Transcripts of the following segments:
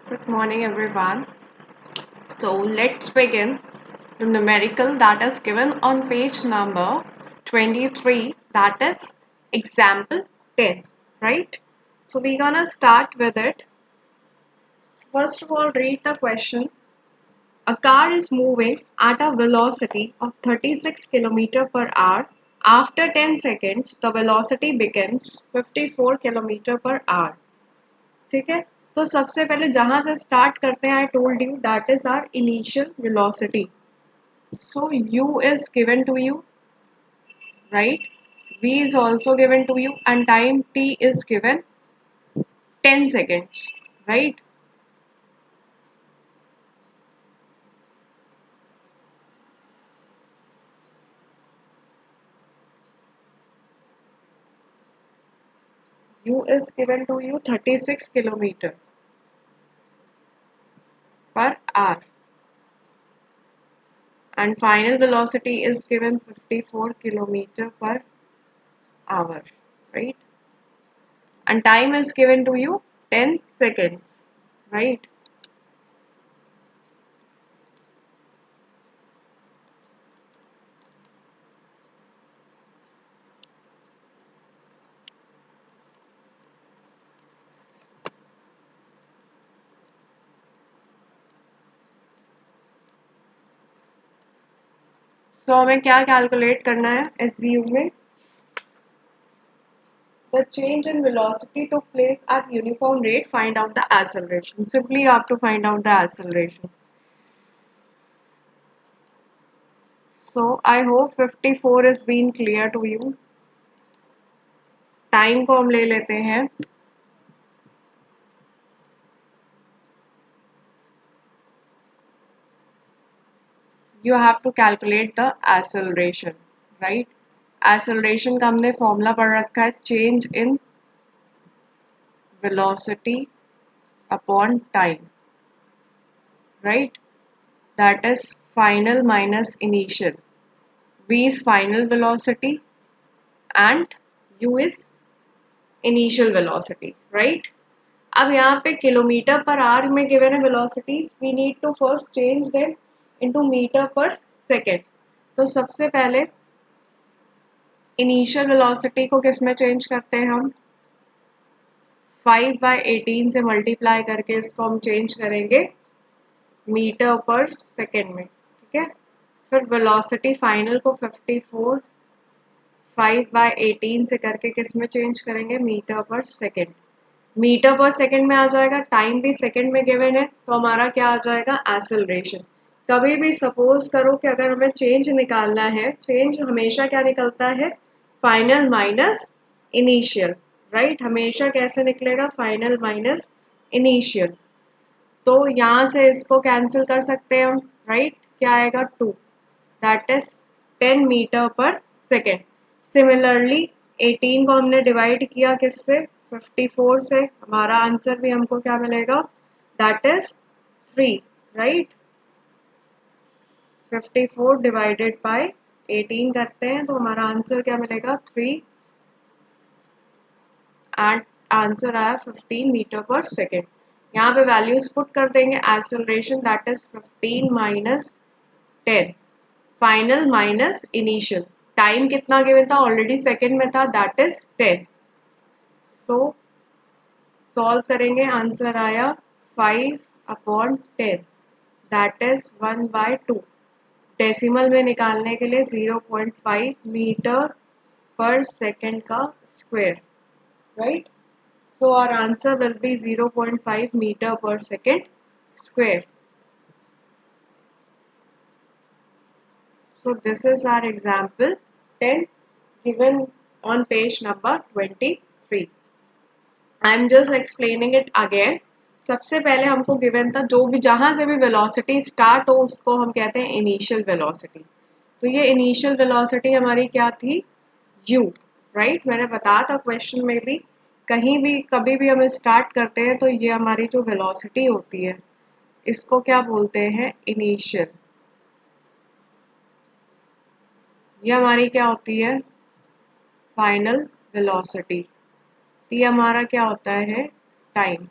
Good morning, everyone. So let's begin the numerical that is given on page number 23, that is example 10, right? So we're gonna start with it. So first of all, read the question. A car is moving at a velocity of 36 km per hour. After 10 seconds, the velocity becomes 54 km per hour. ठीक है, तो सबसे पहले जहां से start करते हैं, I told you that is our initial velocity. So u is given to you, right? V is also given to you and time t is given 10 seconds, right? U is given to you 36 kilometer per hour and final velocity is given 54 kilometer per hour, right? And time is given to you 10 seconds, right? तो हमें क्या calculate करना है इस view में. The change in velocity took place at uniform rate. Find out the acceleration. Simply you have to find out the acceleration. So I hope 54 is been clear to you. Time को हम ले लेते हैं. You have to calculate the acceleration, right? Acceleration का हमने formula पढ़ रखा है, change in velocity upon time, right? That is final minus initial. V is final velocity and u is initial velocity, right? अब यहाँ पे किलोमीटर पर आवर में given है velocities, we need to first change them into metre per second. तो सबसे पहले initial velocity को किस में चेंज करते हैं हम, 5/18 से मल्टीप्लाई करके इसको हम चेंज करेंगे मीटर पर सेकेंड में, ठीक है. फिर वेलोसिटी फाइनल को 54 5/18 से करके किस में चेंज करेंगे, मीटर पर सेकेंड. मीटर पर सेकंड में आ जाएगा, टाइम भी सेकंड में गिवन है, तो हमारा क्या आ जाएगा, एक्सेलरेशन. कभी भी सपोज करो कि अगर हमें चेंज निकालना है, चेंज हमेशा क्या निकलता है, फाइनल माइनस इनिशियल, राइट. हमेशा कैसे निकलेगा, फाइनल माइनस इनिशियल. तो यहाँ से इसको कैंसिल कर सकते हैं हम, राइट. क्या आएगा, 2, that is 10 metre per second. Similarly 18 को हमने डिवाइड किया किससे, 54 से. हमारा आंसर भी हमको क्या मिलेगा, that is 3, right. 54 divided by 18 करते हैं तो हमारा आंसर क्या मिलेगा, 3 एंड आंसर आया 15 मीटर पर सेकेंड. यहाँ पे वैल्यूज पुट कर देंगे. Acceleration that is 15 minus 10, final minus initial. Time कितना गिवन था, ऑलरेडी सेकेंड में था, दैट इज 10. सो सॉल्व करेंगे, आंसर आया 5/10, दैट इज 1/2. डेसिमल में निकालने के लिए 0.5 मीटर पर सेकेंड का square, right. So our answer will be 0.5 meter per second square. So this is our example 10 given on page number 23. I am just explaining it again. सबसे पहले हमको given था, जो भी जहाँ से भी वेलोसिटी स्टार्ट हो उसको हम कहते हैं इनिशियल वेलोसिटी. तो ये इनिशियल वेलोसिटी हमारी क्या थी, u, राइट. मैंने बताया था क्वेश्चन में भी, कहीं भी कभी भी हम स्टार्ट करते हैं तो ये हमारी जो वेलोसिटी होती है इसको क्या बोलते हैं, इनिशियल. ये हमारी क्या होती है, फाइनल वेलोसिटी. ये हमारा क्या होता है, टाइम,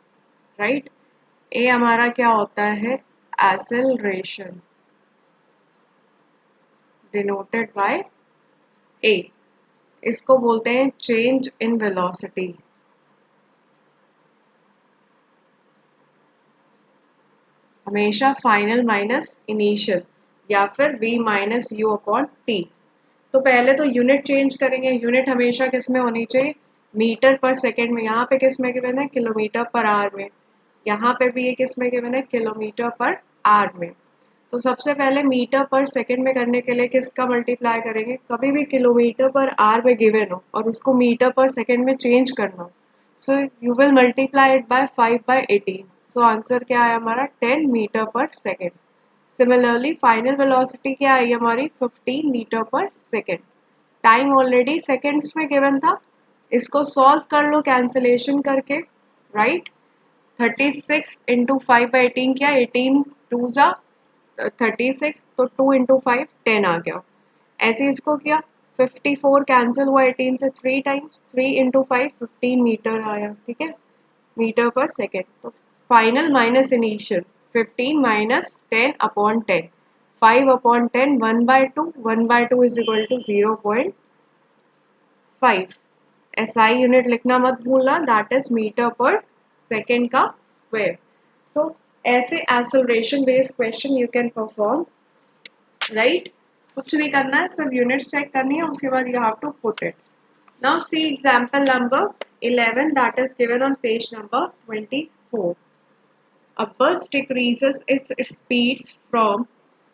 राइट. ए हमारा क्या होता है, एक्सेलरेशन, डिनोटेड बाय ए। इसको बोलते हैं चेंज इन वेलोसिटी। हमेशा फाइनल माइनस इनिशियल या फिर v minus you upon T. तो पहले तो यूनिट चेंज करेंगे। यूनिट हमेशा किस में होनी चाहिए, मीटर पर सेकेंड में। यहाँ पे किस में गिवन है, किलोमीटर पर आवर में। यहाँ पे भी ये किस में गिवन है, किलोमीटर पर आवर में। तो सबसे पहले मीटर पर सेकेंड में करने के लिए किसका मल्टीप्लाई करेंगे, कभी भी किलोमीटर पर आवर में गिवन हो और उसको मीटर पर सेकेंड में चेंज करना हो, so you will multiply it by 5/18। So answer क्या है हमारा, 10 metre per second. Similarly final velocity क्या आई हमारी, 15 metre per second. Time already seconds में गिवन था, इसको सॉल्व कर लो कैंसिलेशन करके, राइट। 36 इंटू 5/18 क्या, 18 टू जा 36, तो 2 इंटू 5 10 आ गया। ऐसे इसको किया, 54 कैंसिल हुआ 18 से 3 टाइम्स, 3 इंटू 5 15 मीटर आया, ठीक है, मीटर पर सेकेंड। तो final minus initial, 15 minus 10 upon 10, 5 upon 10 1/2, 1/2 is equal to 0.5। SI unit लिखना मत भूलना, that is metre per second का स्क्वायर। सो ऐसे acceleration based question you can perform, right. कुछ नहीं करना है, सिर्फ यूनिट्स चेक करनी है, उसके बाद you have to put it. Now see example number 11 that is given on page number 24। A bus decreases its speeds from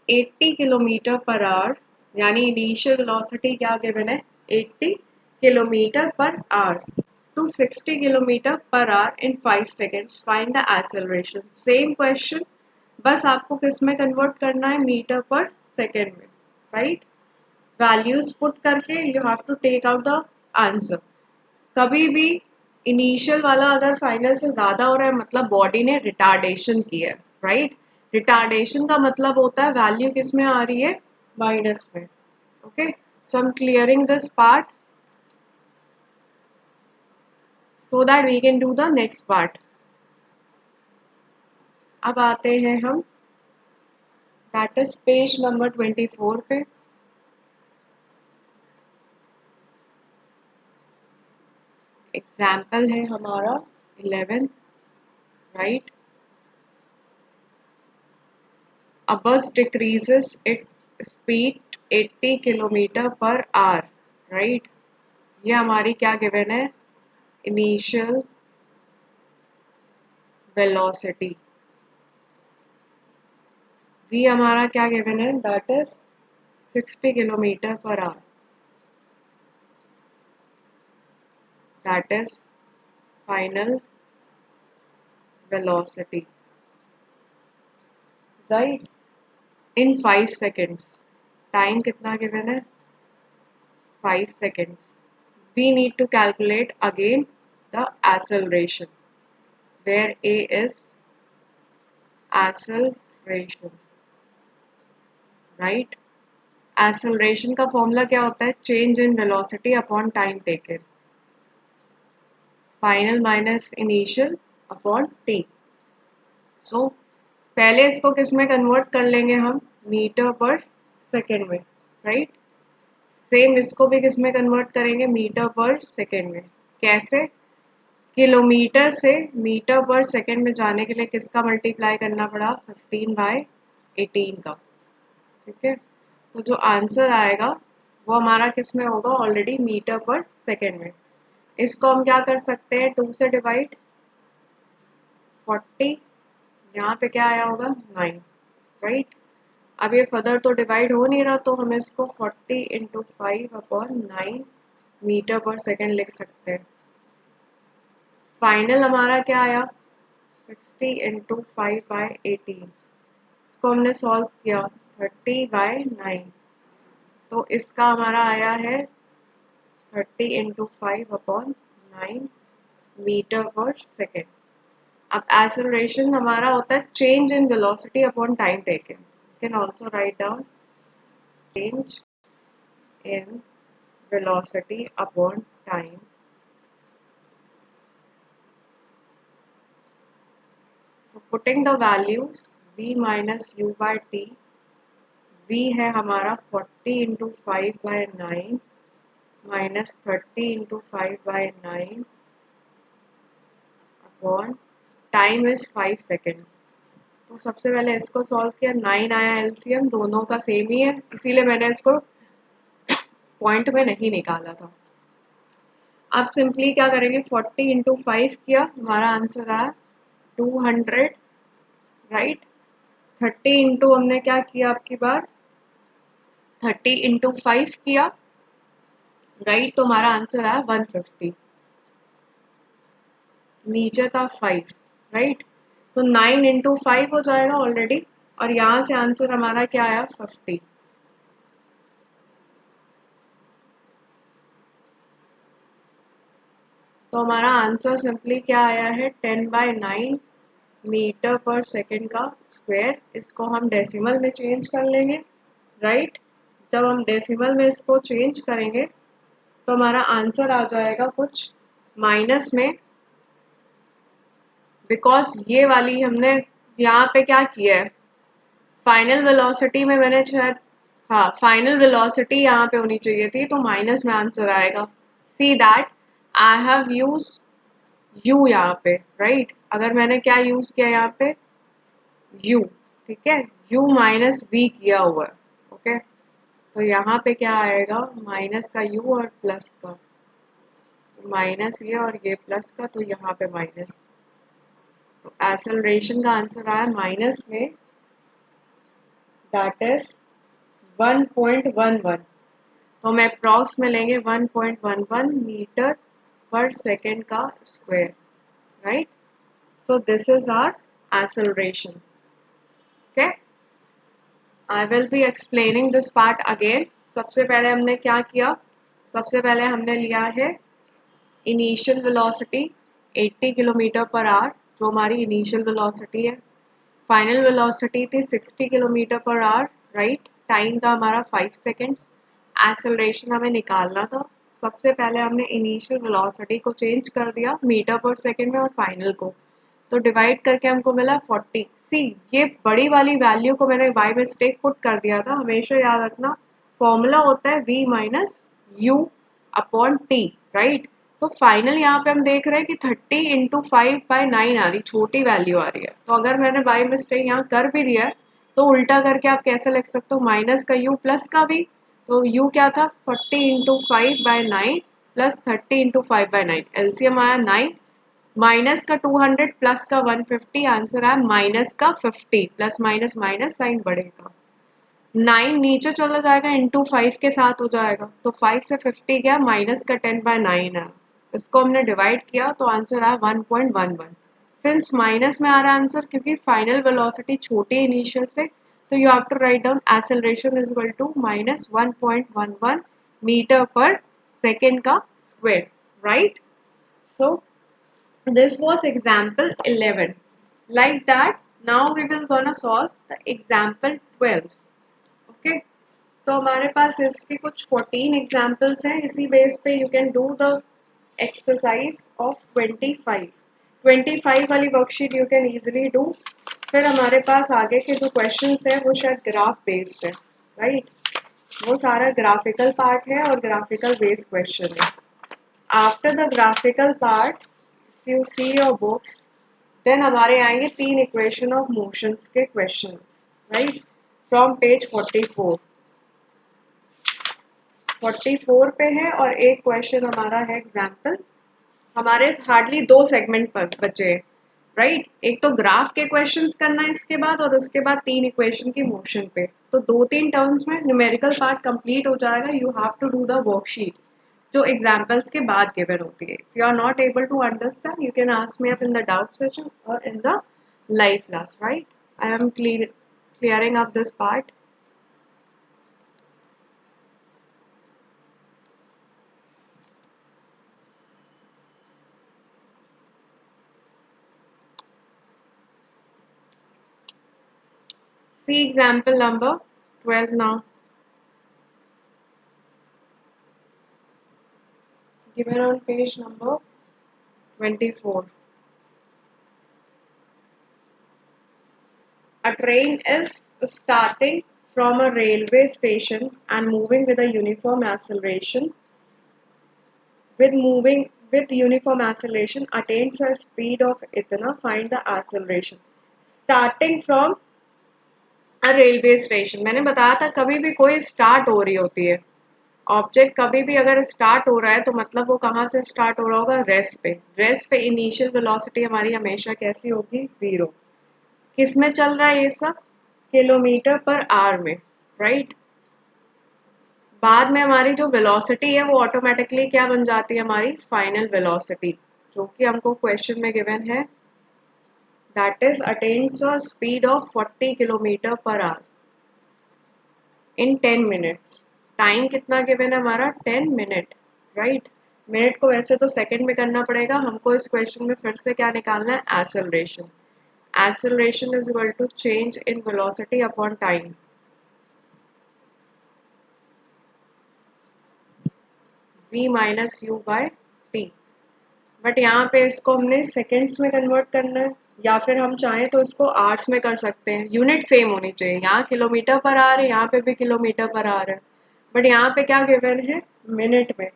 80 kilometre per hour, यानी इनिशियल वेलोसिटी क्या गिवन है, 80 kilometre per hour to 60 kilometre per hour in 5 seconds. Find the acceleration. Same question, बस आपको किस में convert करना है, metre per second में, राइट। वैल्यूज पुट करके you have to take out the answer. कभी भी इनिशियल वाला अगर फाइनल से ज़्यादा हो रहा है, मतलब बॉडी ने रिटार्डेशन की है, राइट। रिटार्डेशन का मतलब होता है वैल्यू किस में आ रही है, माइनस में। Okay, so I am clearing this part so that we can do the next part. अब आते हैं हम, दैट इज पेज नंबर 24 पे। एग्जाम्पल है हमारा 11, right. A bus decreases its speed 80 kilometre per our, right. ये हमारी क्या गिवन है, इनिशियल वेलोसिटी। v हमारा क्या गिवन है, that is 60 kilometre per our, that is final velocity, right, in 5 seconds. Time कितना गिवन है, 5 seconds. We need to calculate again the acceleration, where a is acceleration, right. acceleration का formula क्या होता है, change in velocity upon time taken, final minus initial upon T. So पहले इसको किस में कन्वर्ट कर लेंगे हम, मीटर पर सेकेंड में, राइट। सेम इसको भी किस में कन्वर्ट करेंगे, मीटर पर सेकेंड में। कैसे, किलोमीटर से मीटर पर सेकेंड में जाने के लिए किसका मल्टीप्लाई करना पड़ा, 15/18 का, ठीक है। तो जो आंसर आएगा वो हमारा किस में होगा, ऑलरेडी मीटर पर सेकेंड में। इसको हम क्या कर सकते हैं, 2 से डिवाइड, 40, यहाँ पे क्या आया होगा, 9, राइट। अब ये फर्दर तो डिवाइड हो नहीं रहा, तो हम इसको 40 इंटू 5/9 मीटर पर सेकेंड लिख सकते हैं। फाइनल हमारा क्या आया, 60 इंटू 5/18। इसको हमने सॉल्व किया, 30/9, तो इसका हमारा आया है 30 इंटू 5/9 मीटर पर सेकेंड। अब एक्सेलरेशन हमारा होता है change in velocity upon time taken. You can also write down change in velocity upon time. So putting the values v minus u by t, v है हमारा 40 into 5/9 minus 30 into 5/9 upon time is 5 seconds. तो सबसे पहले इसको solve किया, 9 आया LCM, दोनों का सेम ही है, इसीलिए मैंने इसको पॉइंट में नहीं निकाला था। अब सिंपली क्या करेंगे, 40 इंटू 5 किया, हमारा आंसर आया 200, राइट। 30 इंटू हमने क्या किया आपकी बार, 30 इंटू 5 किया, राइट, तो हमारा आंसर आया 150, नीचे था 5, राइट। तो 9 इंटू 5 हो जाएगा ऑलरेडी, और यहाँ से आंसर हमारा क्या आया 50। तो हमारा आंसर सिंपली क्या आया है 10/9 मीटर पर सेकेंड का स्क्वायर। इसको हम डेसिमल में चेंज कर लेंगे, राइट। जब हम डेसिमल में इसको चेंज करेंगे तो हमारा आंसर आ जाएगा कुछ माइनस में, बिकॉज ये वाली हमने यहाँ पे क्या किया है, फाइनल वेलोसिटी में मैंने शायद, हाँ फाइनल वेलोसिटी यहाँ पे होनी चाहिए थी, तो माइनस में आंसर आएगा। See that I have use you यहाँ पे, राइट। अगर मैंने क्या यूज किया यहाँ पे, यू, ठीक है, यू माइनस वी किया हुआ है, ओके। तो यहाँ पे क्या आएगा, माइनस का यू और प्लस का, तो माइनस ये और ये प्लस का, तो यहाँ पे माइनस, तो एक्सेलरेशन का आंसर आया माइनस में, दैट इज 1.11। तो हम अप्रॉक्स में लेंगे 1.11 मीटर पर सेकेंड का square, right. So this is our acceleration, okay. I will be explaining this part again. सबसे पहले हमने क्या किया, सबसे पहले हमने लिया है initial velocity 80 kilometre per our, जो हमारी इनिशियल वेलोसिटी है। फाइनल वेलोसिटी थी 60 kilometre per our, right. Time था हमारा 5 सेकेंड्स। एक्सेलरेशन हमें निकालना था। सबसे पहले हमने इनिशियल वेलोसिटी को चेंज कर दिया मीटर पर सेकेंड में, और फाइनल को तो डिवाइड करके हमको मिला 40। सी, ये बड़ी वाली वैल्यू को मैंने बाय मिस्टेक पुट कर दिया था, हमेशा याद रखना फॉर्मूला होता है v minus you upon T, right. तो फाइनल यहाँ पे हम देख रहे हैं कि 30 इंटू 5/9 आ रही, छोटी वैल्यू आ रही है, तो अगर मैंने बाय मिस्टेक यहाँ कर भी दिया है तो उल्टा करके आप कैसे लिख सकते हो, माइनस का u प्लस का v। तो u क्या था 40 इंटू 5/9 प्लस 30 इंटू 5/9, एलसीएम आया 9, माइनस का 200 प्लस का 150, आंसर आया माइनस का 50, प्लस माइनस माइनस साइन बढ़ेगा, 9 नीचे चला जाएगा इंटू 5 के साथ हो जाएगा, तो 5 से 50 गया, माइनस का 10/9 है, इसको हमने डिवाइड किया तो आंसर आया 1.11। सिंस माइनस में आ रहा है आंसर, क्योंकि फाइनल वेलोसिटी छोटी इनिशियल से, तो you have to write down acceleration is equal to minus 1.11 metre per second का square, right. So this was example 11. Like that, now we will gonna solve the example 12. Okay. तो हमारे पास इसके कुछ 14 examples हैं, इसी base पे you can do the exercise of 25। 25 वाली worksheet you can easily do. फिर हमारे पास आगे के जो क्वेश्चंस हैं वो शायद ग्राफ बेस्ड है, राइट। वो सारा ग्राफिकल पार्ट है और ग्राफिकल बेस्ड क्वेश्चन है। After the graphical part you see your books, then हमारे आएंगे 3 इक्वेशन ऑफ मोशंस के क्वेश्चन, राइट, फ्रॉम पेज 44। 44 पे है, और एक क्वेश्चन हमारा है एग्जाम्पल। हमारे हार्डली 2 सेगमेंट पर बचे हैं, राइट। एक तो ग्राफ के क्वेश्चंस करना है इसके बाद, और उसके बाद 3 इक्वेशन की मोशन पे, तो 2-3 टर्म्स में न्यूमेरिकल पार्ट कंप्लीट हो जाएगा। You have to do the worksheets जो एग्जाम्पल्स के बाद गिवन होती है। If you are not able to understand, you can ask me up in the doubt session और in the live class, right. I am clearing up this part. See example number 12 now. Given on page number 24. A train is starting from a railway station and moving with a uniform acceleration. With uniform acceleration attains a speed of इतना. Find the acceleration. Starting from railway station. मैंने बताया था कभी भी कोई start हो रही होती है ऑब्जेक्ट, कभी भी अगर स्टार्ट हो रहा है तो मतलब वो कहाँ से स्टार्ट हो रहा होगा, रेस्ट पे. रेस्ट पे इनिशियल वेलोसिटी हमारी हमेशा कैसी होगी, जीरो. किस में चल रहा है ये सब, किलोमीटर पर आवर में, राइट. बाद में हमारी जो वेलोसिटी है वो ऑटोमेटिकली क्या बन जाती है, हमारी फाइनल वेलोसिटी, जो कि हमको क्वेश्चन में गिवन है. That is attains a speed of 40 kilometre per hour in 10 minutes. Time कितना गिवन है हमारा, 10 मिनट, राइट. मिनट को वैसे तो सेकंड में करना पड़ेगा, हमको इस क्वेश्चन में फिर से क्या निकालना है, acceleration. Acceleration is equal to change in velocity upon time. v minus u by t. But यहाँ पे इसको हमने सेकेंड्स में कन्वर्ट करना है, या फिर हम चाहें तो इसको आवर्स में कर सकते हैं. यूनिट सेम होनी चाहिए, यहाँ किलोमीटर पर आवर है, यहाँ पे भी किलोमीटर पर आवर है, बट यहाँ पे क्या गिवन है, मिनट में.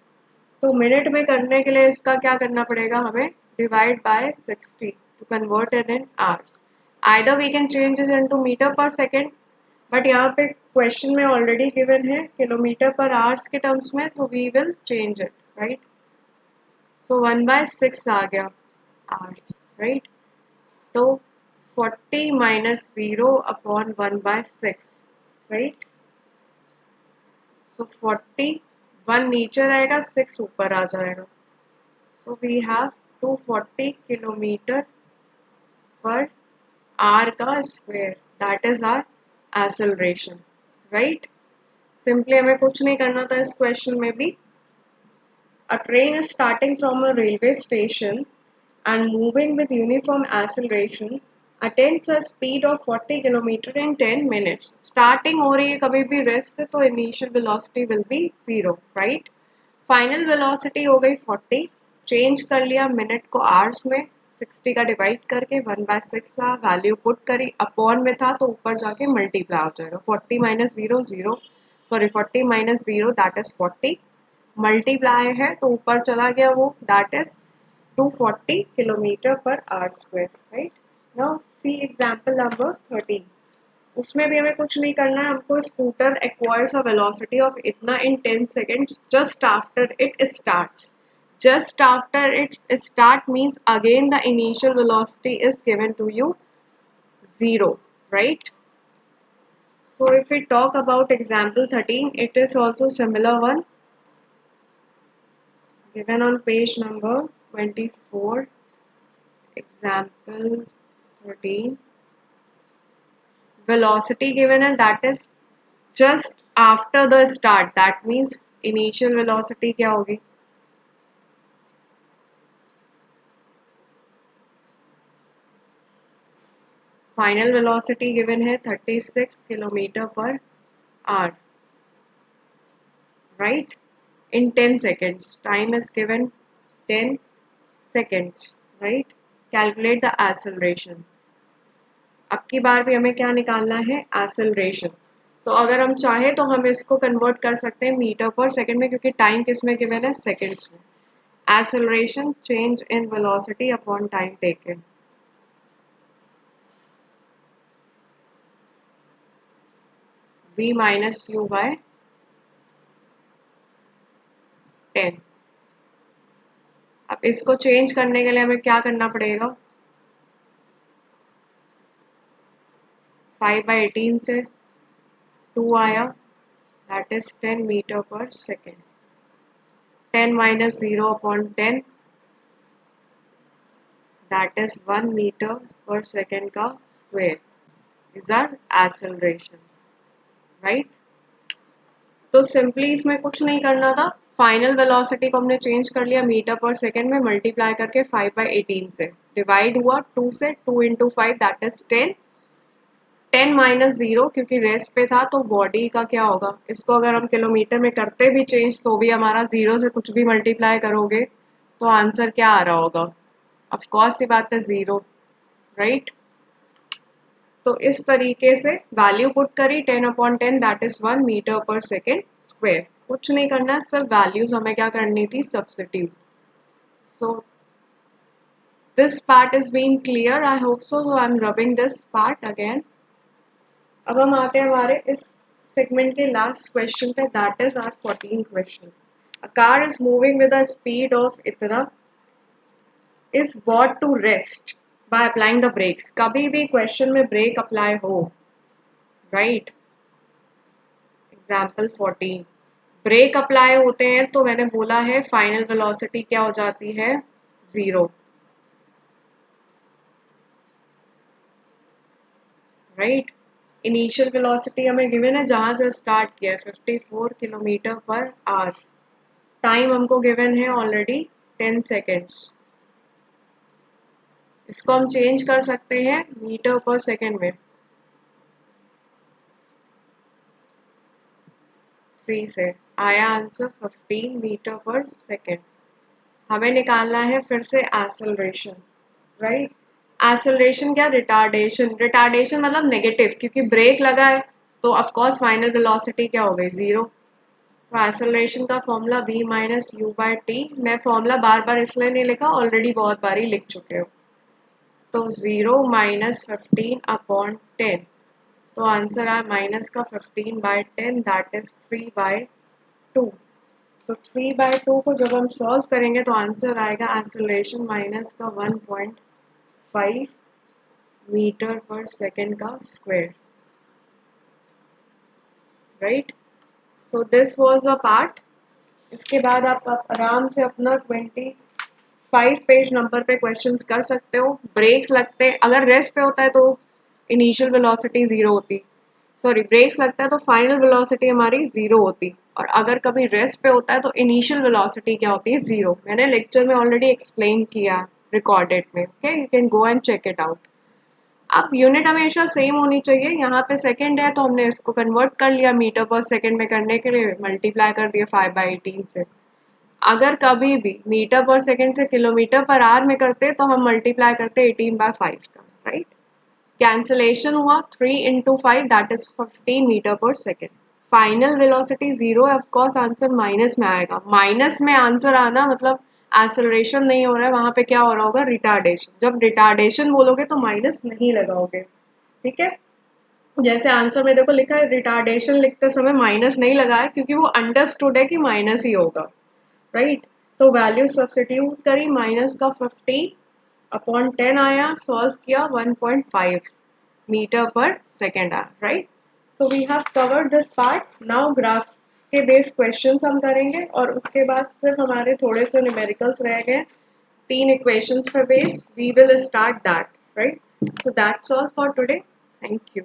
तो मिनट में करने के लिए इसका क्या करना पड़ेगा हमें, divide by 60 to convert it in hours. Either we can change it into metre per second, but यहाँ पे क्वेश्चन में ऑलरेडी गिवन है किलोमीटर पर आवर्स के टर्म्स में, so we will change it, right. So 1/6 आ गया hours, right. तो 40 minus 0 upon 1/6, right. सो 40, 1 नीचे रहेगा, 6 ऊपर आ जाएगा. So we have 240 kilometre per hour का square, that is our acceleration, right. Simply हमें कुछ नहीं करना था इस क्वेश्चन में भी. A train is starting from a railway station and moving with uniform acceleration attains a speed of 40 km in 10 minutes. Starting हो रही है कभी भी रेस्ट से, तो initial velocity will be 0, right? Final velocity हो गई 40, चेंज कर लिया मिनट को आवर्स में, 60 का डिवाइड करके 1/6 का वैल्यू पुट करी, अपॉन में था तो ऊपर जाके मल्टीप्लाई हो जाएगा. 40 minus 0 0, sorry 40 minus 0 that is 40, multiply है तो ऊपर चला गया वो, that is 240 kilometre per our square, right. Now see example number 13. उसमें भी हमें कुछ नहीं करना है, हमको scooter acquires a velocity of इतना इन 10 seconds just after it starts. Just after its start means again the initial velocity is given to you 0, right? So if we talk about example 13, it is also similar one given on page number 24. Example 13. Velocity given and that is just after the start. That means initial velocity क्या होगी, final velocity given है 36 kilometre per our, right, in 10 seconds. Time is given 10 seconds, right. Calculate the acceleration. अब की बार भी हमें क्या निकालना है, एक्सेलरेशन. तो अगर हम चाहें तो हम इसको कन्वर्ट कर सकते हैं मीटर पर सेकेंड में, क्योंकि टाइम किस में गिवन है, सेकेंड्स में. Acceleration change in velocity upon time taken. v minus u by 10. अब इसको चेंज करने के लिए हमें क्या करना पड़ेगा, 5/18 से 2 आया, that is 10 metre per second. 10 minus 0 upon 10, that is 1 metre per second का square is our acceleration, right. तो सिंपली इसमें कुछ नहीं करना था, फाइनल वेलोसिटी को हमने चेंज कर लिया मीटर पर सेकेंड में, मल्टीप्लाई करके 5/18 से, डिवाइड हुआ 2 से, 2 इंटू 5 दैट इज 10. 10 माइनस 0 क्योंकि रेस्ट पे था तो बॉडी का क्या होगा, इसको अगर हम किलोमीटर में करते भी चेंज तो भी हमारा 0 से कुछ भी मल्टीप्लाई करोगे तो आंसर क्या आ रहा होगा, ऑफ कोर्स ये बात है 0, राइट. तो इस तरीके से वैल्यू पुट करी 10/10 that is 1 metre per second square. कुछ नहीं करना है, सिर्फ वैल्यूज हमें क्या करनी थी, substitute. So this part is being clear, I hope so. I am rubbing this part again. अब हम आते हैं हमारे इस सेगमेंट के लास्ट क्वेश्चन पे, that is our 14 question. A car is moving with a speed of इतना is brought to rest by applying the brakes। कभी भी क्वेश्चन में ब्रेक अप्लाई हो, राइट, एग्जाम्पल 14 ब्रेक अप्लाई होते हैं तो मैंने बोला है फाइनल वेलोसिटी क्या हो जाती है, 0, राइट। इनिशियल वेलोसिटी हमें गिवन है जहां से स्टार्ट किया है 54 किलोमीटर पर आवर। टाइम हमको गिवन है ऑलरेडी 10 सेकेंड्स। इसको हम चेंज कर सकते हैं मीटर पर सेकेंड में, 3 से आया आंसर 15 मीटर पर सेकेंड। हमें निकालना है फिर से एक्सेलरेशन, राइट। एक्सेलरेशन क्या, रिटार्डेशन। रिटार्डेशन मतलब नेगेटिव, क्योंकि ब्रेक लगा है तो ऑफकोर्स फाइनल वेलोसिटी क्या हो गई, 0। तो एक्सेलरेशन का formula v minus u by t. मैं फॉर्मूला बार बार इसलिए नहीं लिखा, ऑलरेडी बहुत बार ही लिख चुके हो। तो 0 माइनस 15/10, तो आंसर आया माइनस का 15/10 दैट इज 3/2। तो 3/2 को जब हम सॉल्व करेंगे तो आंसर आएगा एक्सेलरेशन माइनस का 1.5 मीटर पर सेकेंड का square, right. So this was a part. इसके बाद आप आराम से अपना 25 पेज नंबर पे क्वेश्चंस कर सकते हो। ब्रेक्स लगते हैं, अगर रेस्ट पे होता है तो इनिशियल वेलोसिटी 0 होती, सॉरी ब्रेक्स लगता है तो फाइनल वेलोसिटी हमारी 0 होती, और अगर कभी रेस्ट पे होता है तो इनिशियल वेलोसिटी क्या होती है, 0। मैंने लेक्चर में ऑलरेडी एक्सप्लेन किया रिकॉर्डेड में, okay, you can go and check it out. अब यूनिट हमेशा सेम होनी चाहिए। यहाँ पे सेकंड है तो हमने इसको कन्वर्ट कर लिया मीटर पर सेकंड में करने के लिए, मल्टीप्लाई कर दिया 5/18 से। अगर कभी भी मीटर पर सेकंड से किलोमीटर पर आवर में करते तो हम मल्टीप्लाई करते 18/5 का, राइट। कैंसलेशन हुआ 3 into 5 that is 15 metre per second. Final velocity 0 है, ऑफकोर्स आंसर माइनस में आएगा। माइनस में आंसर आना मतलब एक्सेलरेशन नहीं हो रहा है, वहां पे क्या हो रहा होगा, रिटार्डेशन। जब रिटार्डेशन बोलोगे तो माइनस नहीं लगाओगे, ठीक है। जैसे आंसर में देखो लिखा है रिटार्डेशन लिखते समय माइनस नहीं लगाया, क्योंकि वो अंडरस्टूड है कि माइनस ही होगा, राइट। तो वैल्यू सब्स्टिट्यूट करी, माइनस का 50/10 आया, सॉल्व किया 1.5 मीटर पर सेकेंड आया, right. So we have covered this part. Now graph के बेस्ड क्वेश्चंस हम करेंगे, और उसके बाद सिर्फ हमारे थोड़े से न्यूमेरिकल्स रह गए, 3 इक्वेशंस पर based. We will start that, right. So that's all for today, thank you.